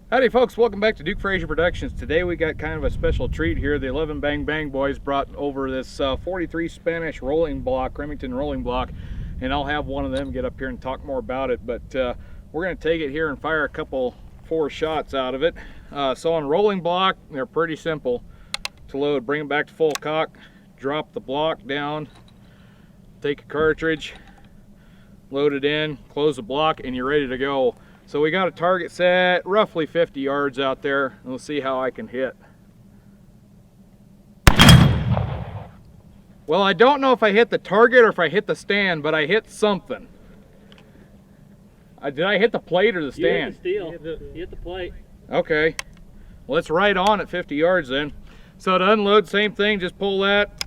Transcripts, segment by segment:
Howdy folks, welcome back to Duke Frazier Productions. Today we got kind of a special treat here. The 11 Bang Bang boys brought over this 43 Spanish rolling block, Remington Rolling Block, and I'll have one of them get up here and talk more about it, but we're going to take it here and fire a couple 4 shots out of it. So on rolling block, they're pretty simple to load. Bring them back to full cock, drop the block down, take a cartridge, load it in, close the block, and you're ready to go. So we got a target set roughly 50 yards out there, and we'll see how I can hit. Well, I don't know if I hit the target or if I hit the stand, but I hit something. Did I hit the plate or the stand? You hit the steel. You hit the plate. Okay. Well, it's right on at 50 yards then. So to unload, same thing, just pull that.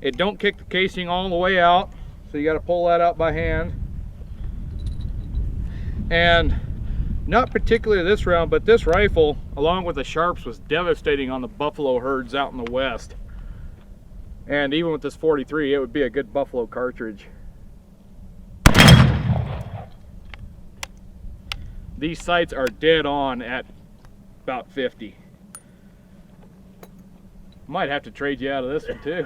It don't kick the casing all the way out, so you got to pull that out by hand. And not particularly this round, but this rifle, along with the Sharps, was devastating on the buffalo herds out in the west. And even with this 43, it would be a good buffalo cartridge. These sights are dead on at about 50. Might have to trade you out of this one too.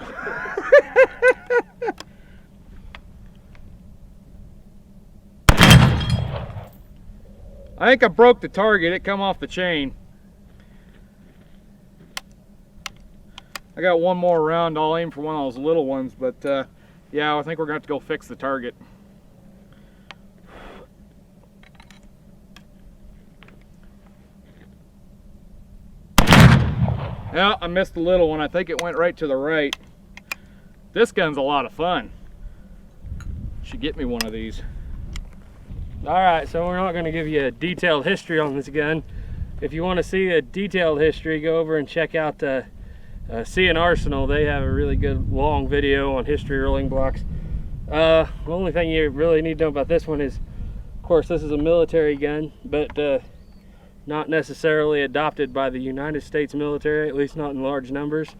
I think I broke the target. It come off the chain. I got one more round. I'll aim for one of those little ones, but yeah, I think we're gonna have to go fix the target. Yeah, I missed the little one. I think it went right to the right. This gun's a lot of fun. Should get me one of these. Alright, so we're not going to give you a detailed history on this gun. If you want to see a detailed history, go over and check out See an Arsenal. They have a really good long video on history rolling blocks. The only thing you really need to know about this one is, of course, this is a military gun, but not necessarily adopted by the United States military, at least not in large numbers.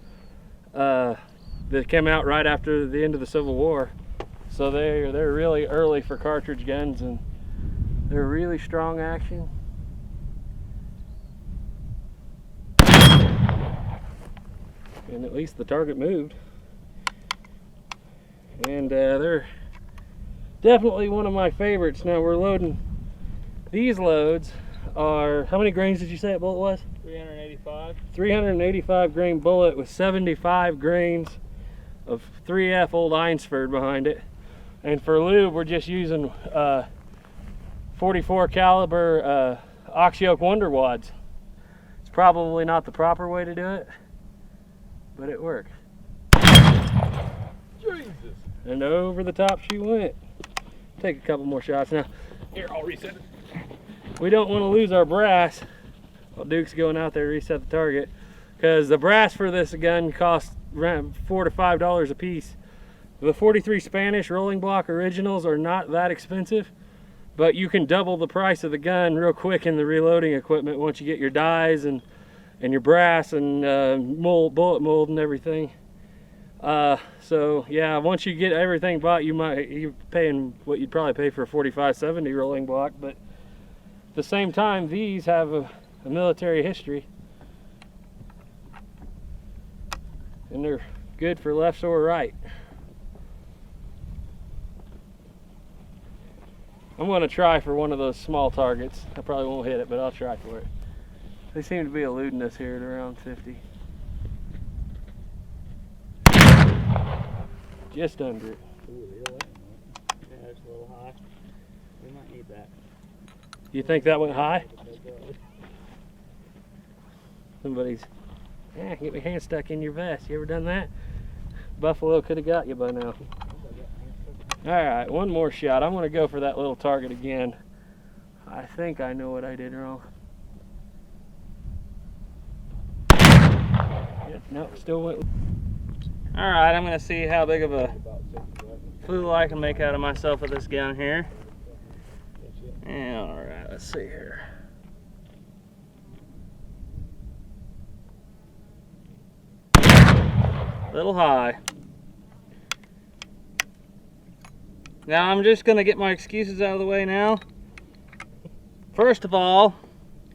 They came out right after the end of the Civil War, so they're really early for cartridge guns, and they're really strong action. And at least the target moved. And they're definitely one of my favorites. Now we're loading, these loads are, how many grains did you say that bullet was? 385. 385 grain bullet with 75 grains of 3F old Einsford behind it. And for lube, we're just using 44 caliber ox-yoke Wonder Wads. It's probably not the proper way to do it, but it works. Jesus. And over the top she went. Take a couple more shots now. Here, I'll reset it. We don't want to lose our brass while Duke's going out there to reset the target, because the brass for this gun costs around $4 to $5 a piece. The 43 Spanish rolling block originals are not that expensive, but you can double the price of the gun real quick in the reloading equipment once you get your dies and your brass and bullet mold and everything. So yeah, once you get everything bought, you're paying what you'd probably pay for a 45-70 rolling block, but at the same time, these have a military history, and they're good for left or right. I'm going to try for one of those small targets. I probably won't hit it, but I'll try for it. They seem to be eluding us here at around 50. Just under it. Ooh, really? Yeah, it's a little high. We might need that. You think that went high? Somebody's, get my hand stuck in your vest. You ever done that? Buffalo could have got you by now. Alright, one more shot. I'm going to go for that little target again. I think I know what I did wrong. Yep, no, still went. Alright, I'm going to see how big of a fool I can make out of myself with this gun here. Alright, let's see here. Little high. Now I'm just going to get my excuses out of the way now. First of all,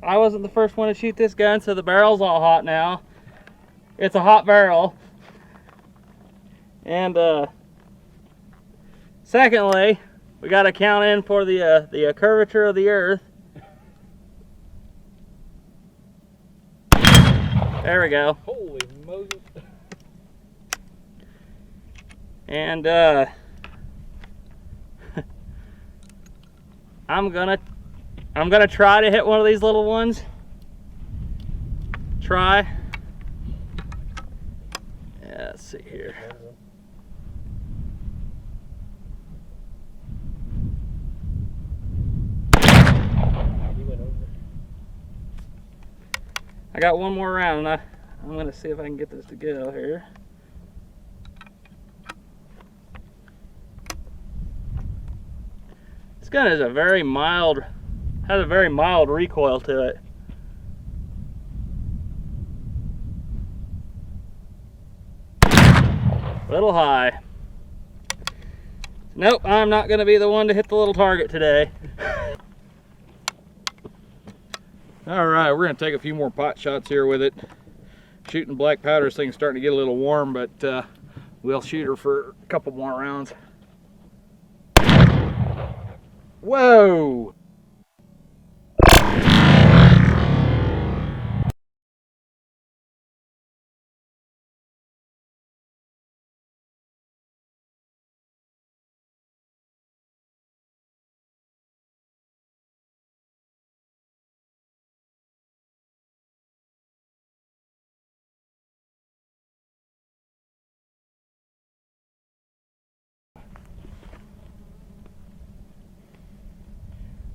I wasn't the first one to shoot this gun, so the barrel's all hot now. It's a hot barrel. And secondly, we got to count in for the curvature of the earth. There we go. Holy Moses. And I'm gonna try to hit one of these little ones. Try. Yeah, let's see here. I got one more round, and I'm gonna see if I can get this to go here. This gun is has a very mild recoil to it. A little high. Nope, I'm not gonna be the one to hit the little target today. All right, we're gonna take a few more pot shots here with it. Shooting black powder, this thing's starting to get a little warm, but we'll shoot her for a couple more rounds. Whoa!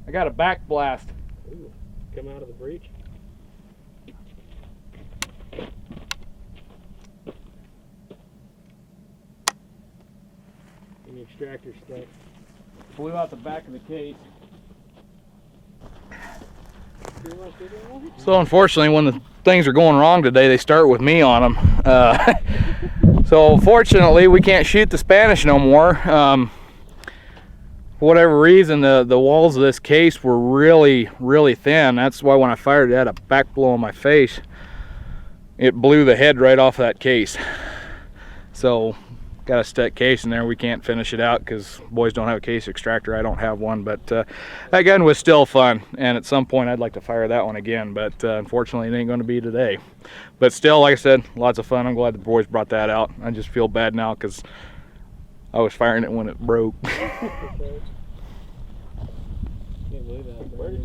I got a back blast. Ooh, come out of the breech. And the extractor stuck. Blew out the back of the case. So unfortunately, when the things are going wrong today, they start with me on them. So fortunately, we can't shoot the Spanish no more. For whatever reason, the walls of this case were really thin. That's why when I fired it, it had a back blow on my face. It blew the head right off that case. So got a stuck case in there. We can't finish it out because boys don't have a case extractor. I don't have one, but that gun was still fun, and at some point I'd like to fire that one again, but unfortunately it ain't going to be today. But still, like I said, lots of fun. I'm glad the boys brought that out. I just feel bad now because I was firing it when it broke. Can't believe that.